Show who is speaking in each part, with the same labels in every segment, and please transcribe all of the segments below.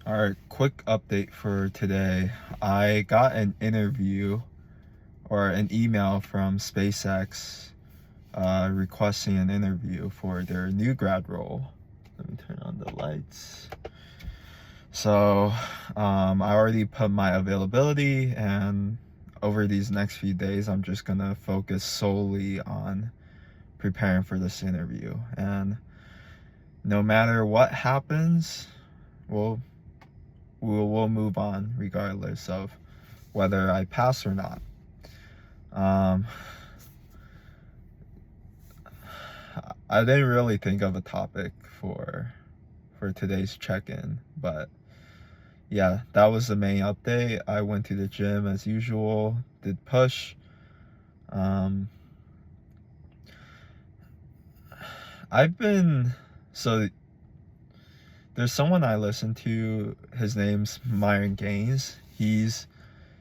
Speaker 1: All right, quick update for today. I got an interview or an email from SpaceX requesting an interview for their new grad role. Let me turn on the lights. So I already put my availability, and over these next few days, I'm just gonna focus solely on preparing for this interview. And no matter what happens, we'll move on regardless of whether I pass or not. I didn't really think of a topic for today's check-in, but yeah, that was the main update. I went to the gym as usual, did push. I've been so there's someone I listen to. His name's Myron Gaines. He's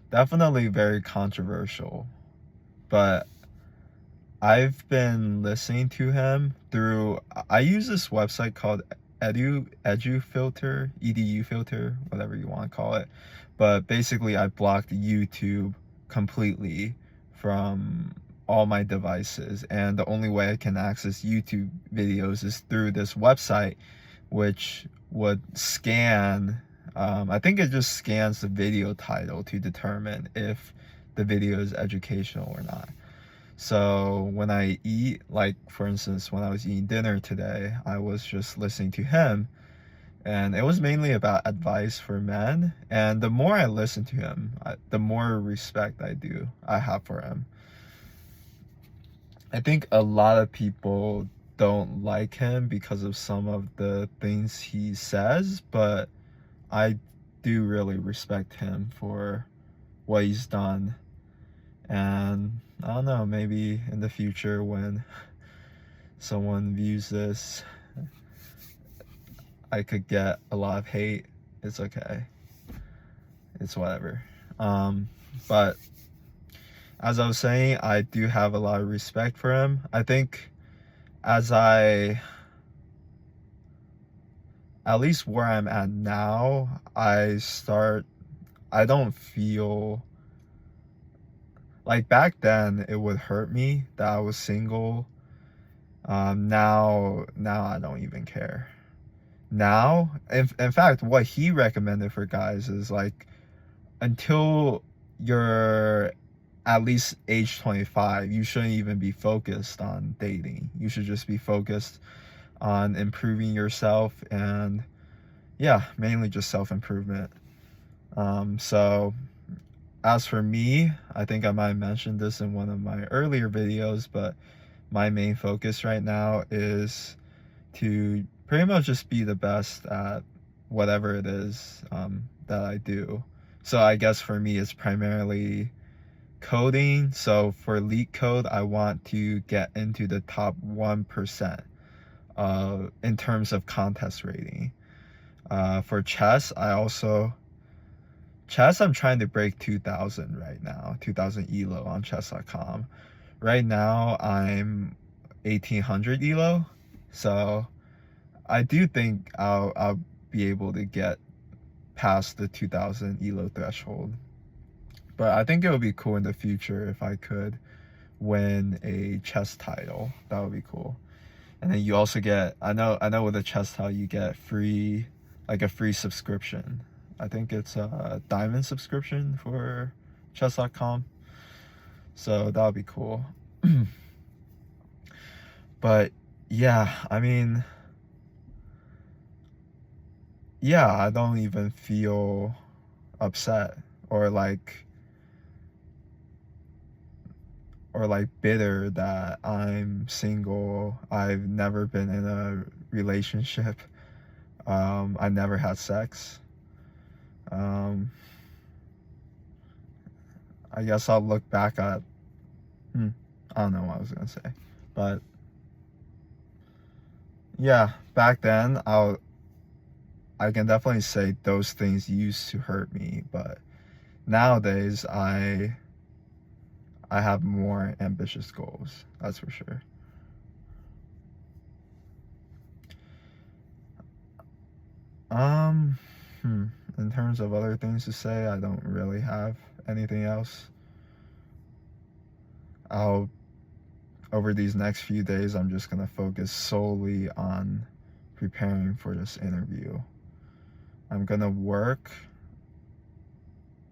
Speaker 1: definitely very controversial, but I've been listening to him through, I use this website called edu filter, whatever you want to call it. But basically I blocked YouTube completely from all my devices, and the only way I can access YouTube videos is through this website, which would scan, I think it just scans the video title to determine if the video is educational or not. So when I eat, like for instance, when I was eating dinner today, I was just listening to him, and it was mainly about advice for men. And the more I listen to him, the more respect I have for him. I think a lot of people don't like him because of some of the things he says, but I do really respect him for what he's done. And I don't know, maybe in the future when someone views this, I could get a lot of hate. It's okay. It's whatever. But as I was saying, I do have a lot of respect for him. I think at least where I'm at now, I don't feel like back then it would hurt me that I was single. Now I don't even care. Now, in fact, what he recommended for guys is like, until you're at least age 25, you shouldn't even be focused on dating. You should just be focused on improving yourself, and yeah, mainly just self-improvement. So as for me, I think I might have mentioned this in one of my earlier videos, but my main focus right now is to pretty much just be the best at whatever it is that I do. So I guess for me, it's primarily coding. So for Leak Code, I want to get into the top 1% in terms of contest rating. For chess, I'm trying to break 2,000 right now, 2,000 elo on chess.com. Right now, I'm 1,800 elo. So I do think I'll be able to get past the 2,000 elo threshold. But I think it would be cool in the future if I could win a chess title. That would be cool. And then you also get, I know with a chess title you get a free subscription. I think it's a diamond subscription for chess.com. So that would be cool. But yeah, I mean, yeah, I don't even feel upset or like bitter that I'm single. I've never been in a relationship. I never had sex. I guess I'll look back at, I don't know what I was gonna say, but yeah, back then I can definitely say those things used to hurt me, but nowadays I have more ambitious goals, that's for sure. In terms of other things to say, I don't really have anything else. Over these next few days, I'm just gonna focus solely on preparing for this interview. I'm gonna work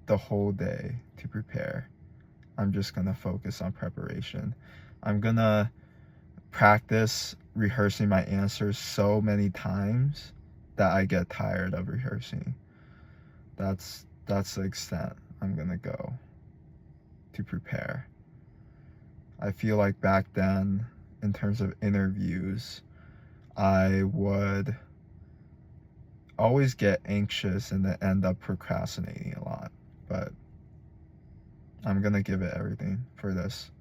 Speaker 1: the whole day to prepare. I'm just gonna focus on preparation. I'm gonna practice rehearsing my answers so many times that I get tired of rehearsing. That's the extent I'm gonna go to prepare. I feel like back then, in terms of interviews, I would always get anxious and then end up procrastinating a lot. But I'm gonna give it everything for this.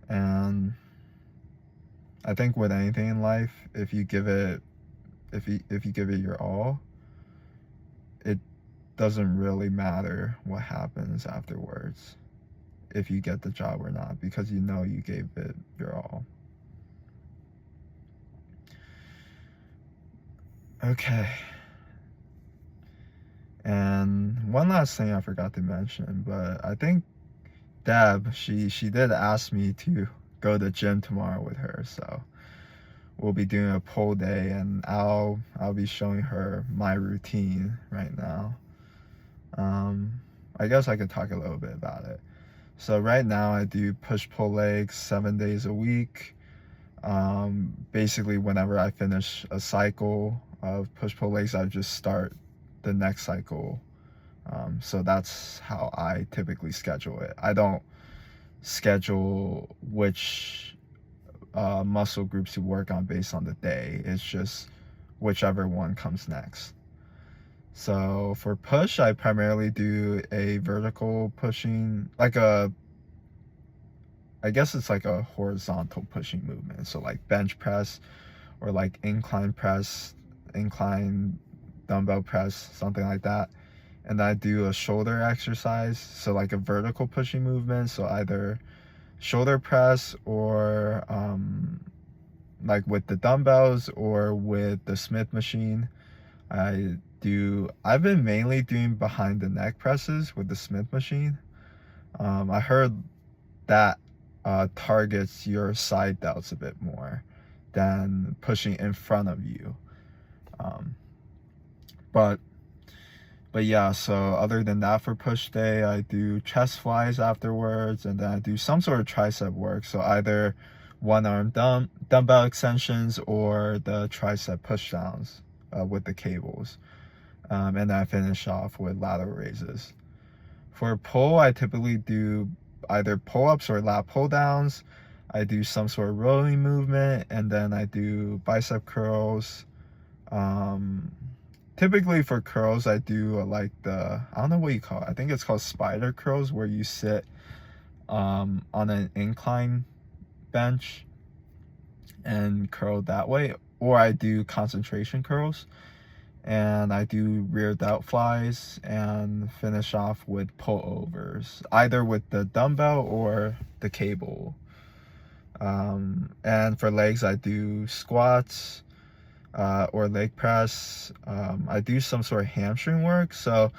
Speaker 1: And I think with anything in life, if you give it your all, it doesn't really matter what happens afterwards, if you get the job or not, because you know you gave it your all. Okay. And one last thing I forgot to mention, but I think Deb, she did ask me to go to the gym tomorrow with her, so we'll be doing a pole day, and I'll be showing her my routine right now. I guess I could talk a little bit about it. So right now I do push-pull legs 7 days a week. Basically, whenever I finish a cycle of push-pull legs, I just start the next cycle. So that's how I typically schedule it. I don't schedule which muscle groups to work on based on the day. It's just whichever one comes next. So for push, I primarily do a vertical pushing, I guess it's like a horizontal pushing movement. So like bench press or like incline press, incline dumbbell press, something like that. And I do a shoulder exercise, so like a vertical pushing movement. So either shoulder press or like with the dumbbells or with the Smith machine. I've been mainly doing behind the neck presses with the Smith machine. I heard that targets your side delts a bit more than pushing in front of you. But yeah, so other than that, for push day, I do chest flies afterwards, and then I do some sort of tricep work. So either one arm dumbbell extensions or the tricep push downs with the cables. And then I finish off with lateral raises. For pull, I typically do either pull-ups or lat pull-downs. I do some sort of rolling movement, and then I do bicep curls. Typically for curls, I do like I don't know what you call it. I think it's called spider curls, where you sit on an incline bench and curl that way. Or I do concentration curls, and I do rear delt flies and finish off with pullovers, either with the dumbbell or the cable. And for legs, I do squats or leg press. I do some sort of hamstring work. So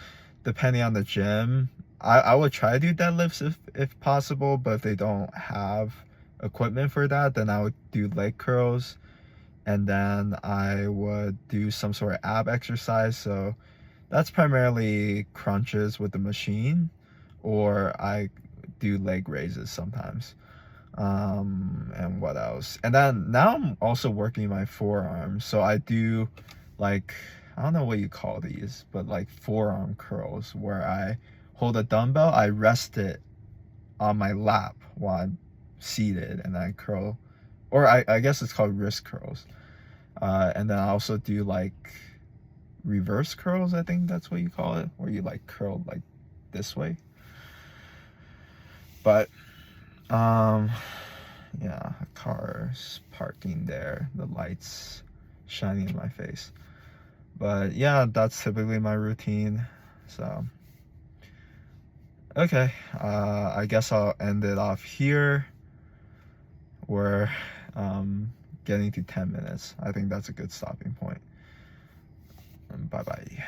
Speaker 1: depending on the gym, I would try to do deadlifts if possible, but if they don't have equipment for that, then I would do leg curls. And then I would do some sort of ab exercise. So that's primarily crunches with the machine, or I do leg raises sometimes. And what else? And then now I'm also working my forearms. So I do I don't know what you call these, but like forearm curls, where I hold a dumbbell, I rest it on my lap while I'm seated, and I curl, or I guess it's called wrist curls. And then I also do reverse curls, I think that's what you call it, where you curl this way. But yeah, cars parking there, the lights shining in my face. But yeah, that's typically my routine. So okay, I guess I'll end it off here. We're getting to 10 minutes. I think that's a good stopping point. Bye bye.